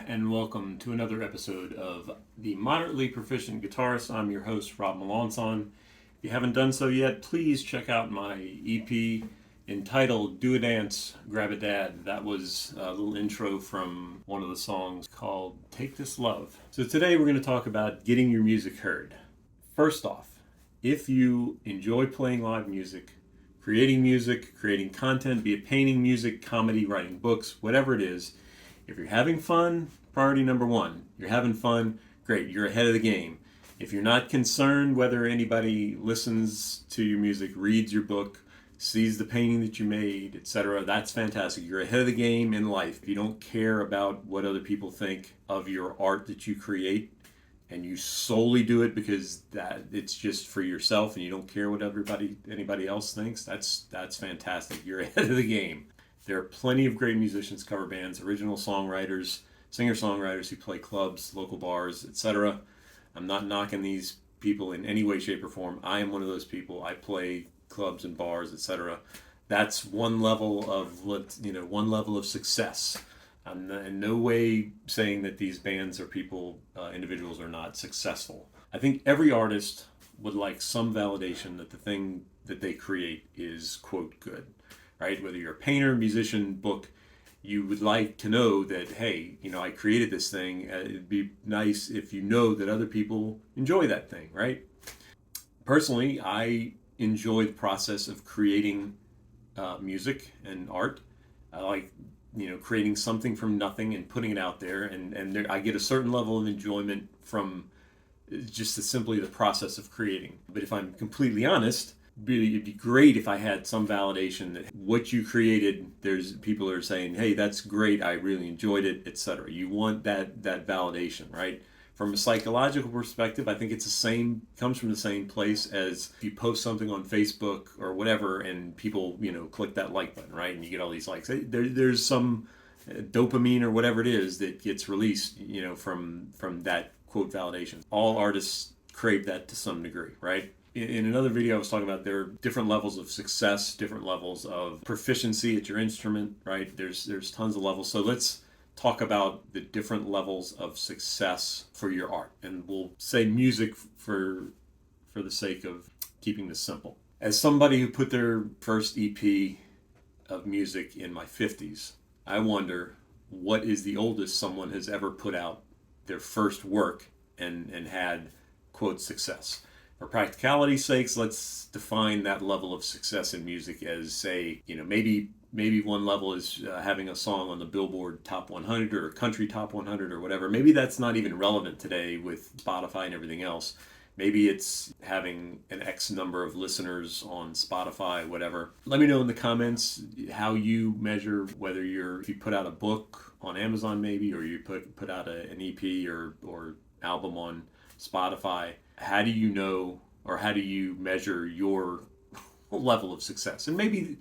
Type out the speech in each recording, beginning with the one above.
and welcome to another episode of the Moderately Proficient Guitarist. I'm your host, Rob Melanson. If you haven't done so yet, please check out my EP entitled Do a Dance, Grab a Dad. That was a little intro from one of the songs called Take This Love. So today we're going to talk about getting your music heard. First off, if you enjoy playing live music, creating content, be it painting, music, comedy, writing books, whatever it is, if you're having fun, priority number one. You're having fun, great, you're ahead of the game. If you're not concerned whether anybody listens to your music, reads your book, sees the painting that you made, etc., that's fantastic. You're ahead of the game in life. If you don't care about what other people think of your art that you create, and you solely do it because that it's just for yourself and you don't care what anybody else thinks, that's fantastic. You're ahead of the game. There are plenty of great musicians, cover bands, original songwriters, singer-songwriters who play clubs, local bars, etc. I'm not knocking these people in any way, shape, or form. I am one of those people. I play clubs and bars, etc. That's one level of success. I'm in no way saying that these bands or people, individuals, are not successful. I think every artist would like some validation that the thing that they create is, quote, good. Right? Whether you're a painter, musician, book, you would like to know that, hey, I created this thing. It'd be nice if you know that other people enjoy that thing, right? Personally, I enjoy the process of creating music and art. I like, creating something from nothing and putting it out there. And I get a certain level of enjoyment from just simply the process of creating. But if I'm completely honest, it'd be great if I had some validation that what you created, there's people are saying, hey, that's great, I really enjoyed it, etc. You want that validation, right? From a psychological perspective, I think comes from the same place as if you post something on Facebook or whatever and people, click that like button, right? And you get all these likes. There's some dopamine or whatever it is that gets released, from that quote validation. All artists crave that to some degree, right? In another video, I was talking about there are different levels of success, different levels of proficiency at your instrument, right? There's tons of levels. So let's talk about the different levels of success for your art. And we'll say music for the sake of keeping this simple. As somebody who put their first EP of music in my 50s, I wonder what is the oldest someone has ever put out their first work and had, quote, success. For practicality's sakes, let's define that level of success in music as, say, maybe one level is having a song on the Billboard Top 100 or Country Top 100 or whatever. Maybe that's not even relevant today with Spotify and everything else. Maybe it's having an X number of listeners on Spotify, whatever. Let me know in the comments how you measure whether if you put out a book on Amazon maybe, or you put out an EP or album on Spotify. How do you know, or how do you measure your level of success? And maybe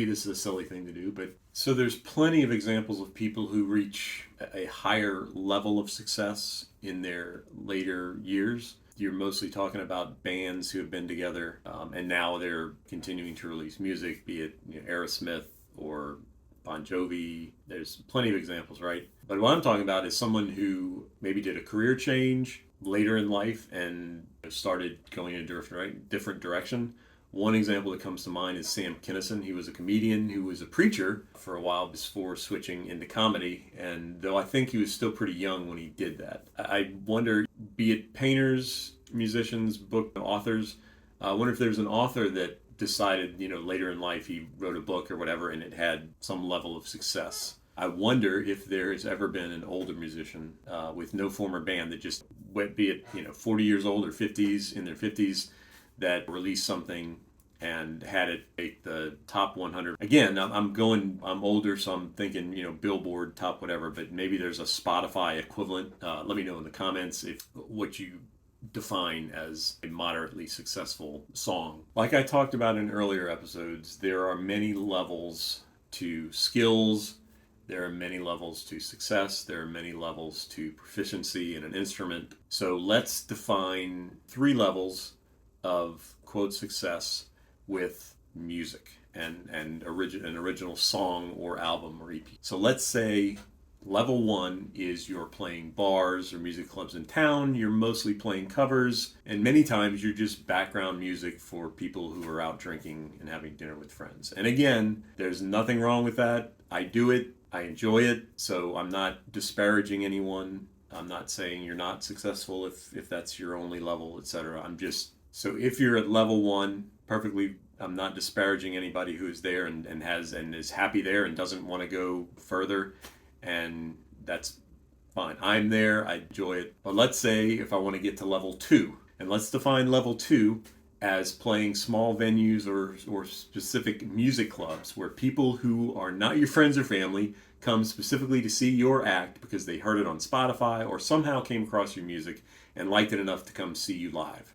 this is a silly thing to do, but so there's plenty of examples of people who reach a higher level of success in their later years. You're mostly talking about bands who have been together and now they're continuing to release music, be it Aerosmith or Bon Jovi. There's plenty of examples, right? But what I'm talking about is someone who maybe did a career change later in life and started going in a different direction. One example that comes to mind is Sam Kinison. He was a comedian who was a preacher for a while before switching into comedy, and though I think he was still pretty young when he did that. I wonder, be it painters, musicians, book authors, I wonder if there's an author that decided, later in life he wrote a book or whatever and it had some level of success. I wonder if there has ever been an older musician with no former band that just, be it 40 years old or 50s, in their 50s, that released something and had it make the top 100. Again, I'm older, so I'm thinking, Billboard top whatever, but maybe there's a Spotify equivalent. Let me know in the comments what you define as a moderately successful song. Like I talked about in earlier episodes, there are many levels to skills. There are many levels to success. There are many levels to proficiency in an instrument. So let's define 3 levels of, quote, success with music and an original song or album or EP. So let's say Level 1 is you're playing bars or music clubs in town. You're mostly playing covers, and many times you're just background music for people who are out drinking and having dinner with friends. And again, there's nothing wrong with that. I do it. I enjoy it. So I'm not disparaging anyone. I'm not saying you're not successful if that's your only level, etc. So if you're at level 1, perfectly, I'm not disparaging anybody who is there and is happy there and doesn't want to go further. And that's fine. I'm there, I enjoy it. But let's say if I want to get to level 2, and let's define level 2 as playing small venues or specific music clubs where people who are not your friends or family come specifically to see your act because they heard it on Spotify or somehow came across your music and liked it enough to come see you live.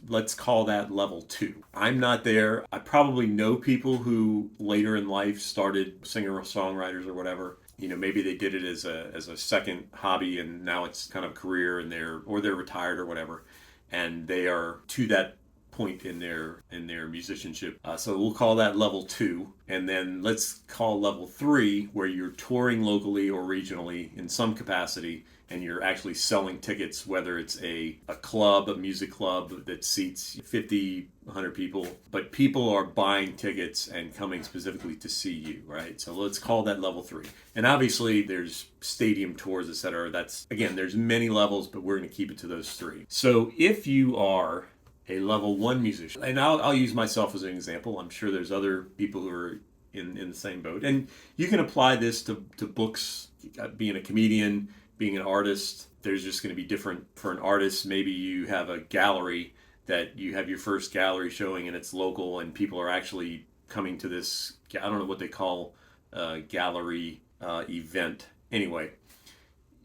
Let's call that level 2. I'm not there. I probably know people who later in life started singer-songwriters or whatever. Maybe they did it as a second hobby and now it's kind of a career and they're retired or whatever, and they are to that point in their musicianship. So we'll call that level 2, and then let's call level 3 where you're touring locally or regionally in some capacity, and you're actually selling tickets, whether it's a club, a music club that seats 50, 100 people, but people are buying tickets and coming specifically to see you, right? So let's call that level 3. And obviously there's stadium tours, etc. There's many levels, but we're going to keep it to those 3. So if you are a level 1 musician, and I'll use myself as an example. I'm sure there's other people who are in the same boat. And you can apply this to books, being a comedian, being an artist. There's just going to be different for an artist. Maybe you have a gallery that you have your first gallery showing and it's local and people are actually coming to this, I don't know what they call a gallery event. Anyway,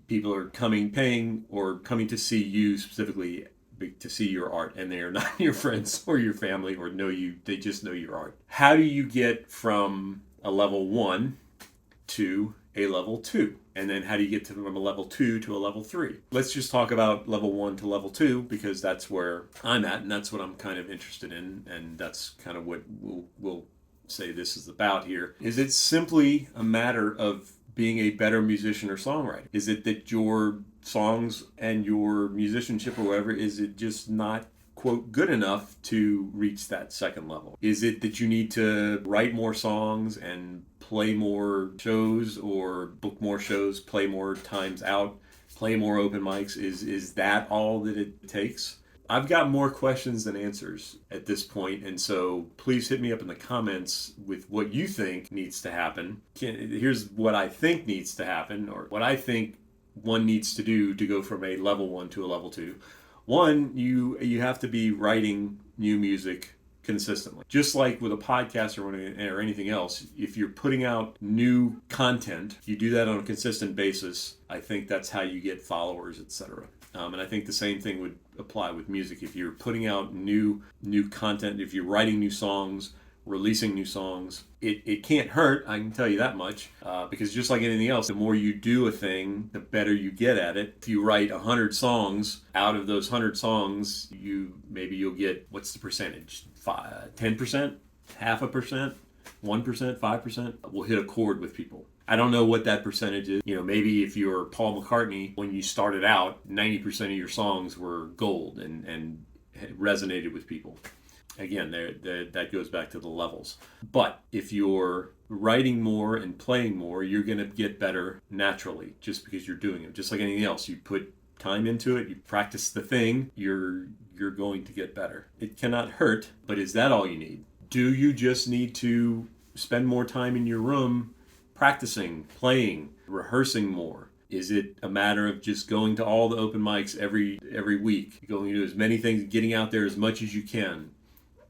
people are paying or coming to see you specifically to see your art, and they are not your friends or your family or know you, they just know your art. How do you get from a level 1 to a level 2? And then how do you get from a level 2 to a level 3? Let's just talk about level 1 to level 2 because that's where I'm at and that's what I'm kind of interested in, and that's kind of what we'll say this is about here. Is it simply a matter of being a better musician or songwriter? Is it that your songs and your musicianship or whatever, is it just not, quote, good enough to reach that second level? Is it that you need to write more songs and play more shows or book more shows, play more times out, play more open mics? Is that all that it takes? I've got more questions than answers at this point, and so please hit me up in the comments with what you think needs to happen. Here's what I think needs to happen, or what I think one needs to do to go from a level 1 to a level 2. One, you have to be writing new music consistently. Just like with a podcast or anything else, if you're putting out new content, you do that on a consistent basis. I think that's how you get followers, etc. And I think the same thing would apply with music. If you're putting out new content, if you're writing new songs, releasing new songs, it can't hurt, I can tell you that much, because just like anything else, the more you do a thing, the better you get at it. If you write 100 songs, out of those 100 songs, you'll get, what's the percentage? 10%? Half a percent? 1%? 5%? Will hit a chord with people. I don't know what that percentage is. Maybe if you're Paul McCartney, when you started out, 90% of your songs were gold and resonated with people. Again, that goes back to the levels. But if you're writing more and playing more, you're going to get better naturally just because you're doing it. Just like anything else, you put time into it, you practice the thing, you're going to get better. It cannot hurt, but is that all you need? Do you just need to spend more time in your room practicing, playing, rehearsing more? Is it a matter of just going to all the open mics every week, going to as many things, getting out there as much as you can,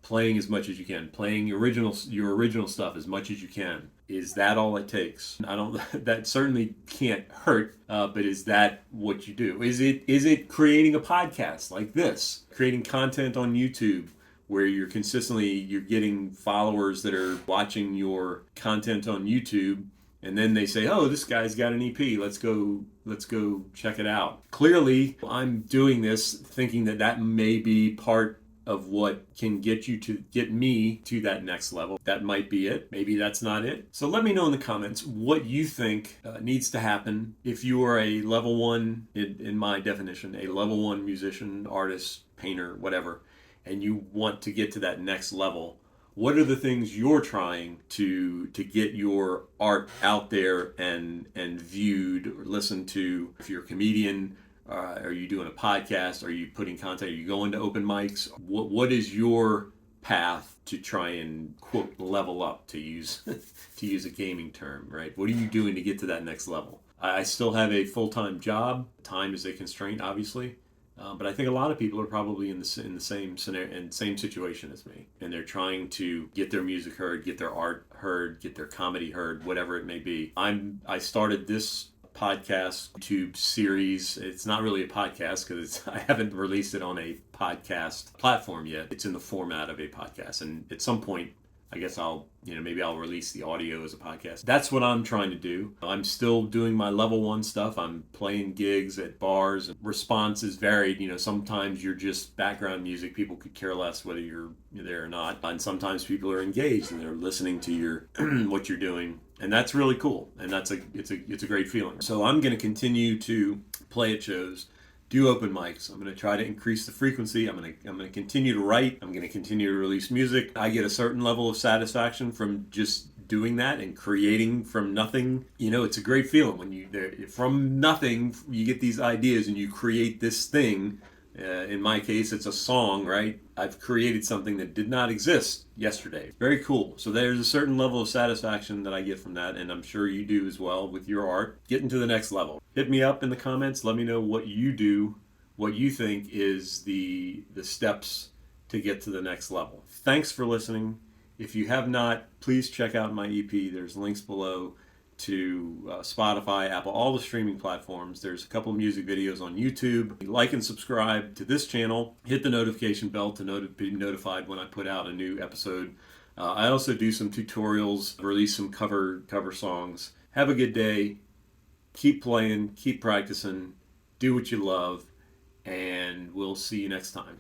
playing as much as you can, playing your original stuff as much as you can? Is that all it takes? That certainly can't hurt, but is that what you do? Is it creating a podcast like this, creating content on YouTube where you're getting followers that are watching your content on YouTube, and then they say, oh, this guy's got an EP, let's go check it out. Clearly, I'm doing this thinking that may be part of what can get me to that next level. That might be it. Maybe that's not it. So let me know in the comments what you think needs to happen if you are a level one, in my definition, a level one musician, artist, painter, whatever, and you want to get to that next level. What are the things you're trying to get your art out there and viewed or listened to? If you're a comedian, are you doing a podcast? Are you putting content? Are you going to open mics? What is your path to try and quote level up, to use to use a gaming term, right? What are you doing to get to that next level? I still have a full-time job. Time is a constraint, obviously. But I think a lot of people are probably in the same scenario and same situation as me, and they're trying to get their music heard, get their art heard, get their comedy heard, whatever it may be. I started this podcast YouTube series. It's not really a podcast because I haven't released it on a podcast platform yet. It's in the format of a podcast, and at some point, I guess maybe I'll release the audio as a podcast. That's what I'm trying to do. I'm still doing my level one stuff. I'm playing gigs at bars. Response is varied. Sometimes you're just background music. People could care less whether you're there or not. And sometimes people are engaged and they're listening to your what you're doing. And that's really cool. And it's a great feeling. So I'm going to continue to play at shows, do open mics. I'm going to try to increase the frequency. I'm going to continue to write. I'm going to continue to release music. I get a certain level of satisfaction from just doing that and creating from nothing. It's a great feeling when from nothing you get these ideas and you create this thing. In my case, it's a song, right? I've created something that did not exist yesterday. Very cool. So there's a certain level of satisfaction that I get from that, and I'm sure you do as well with your art. Getting to the next level. Hit me up in the comments. Let me know what you do, what you think is the steps to get to the next level. Thanks for listening. If you have not, please check out my EP. There's links below to Spotify, Apple, all the streaming platforms. There's a couple of music videos on YouTube. Like and subscribe to this channel. Hit the notification bell to be notified when I put out a new episode. I also do some tutorials, release some cover songs. Have a good day. Keep playing, keep practicing, do what you love, and we'll see you next time.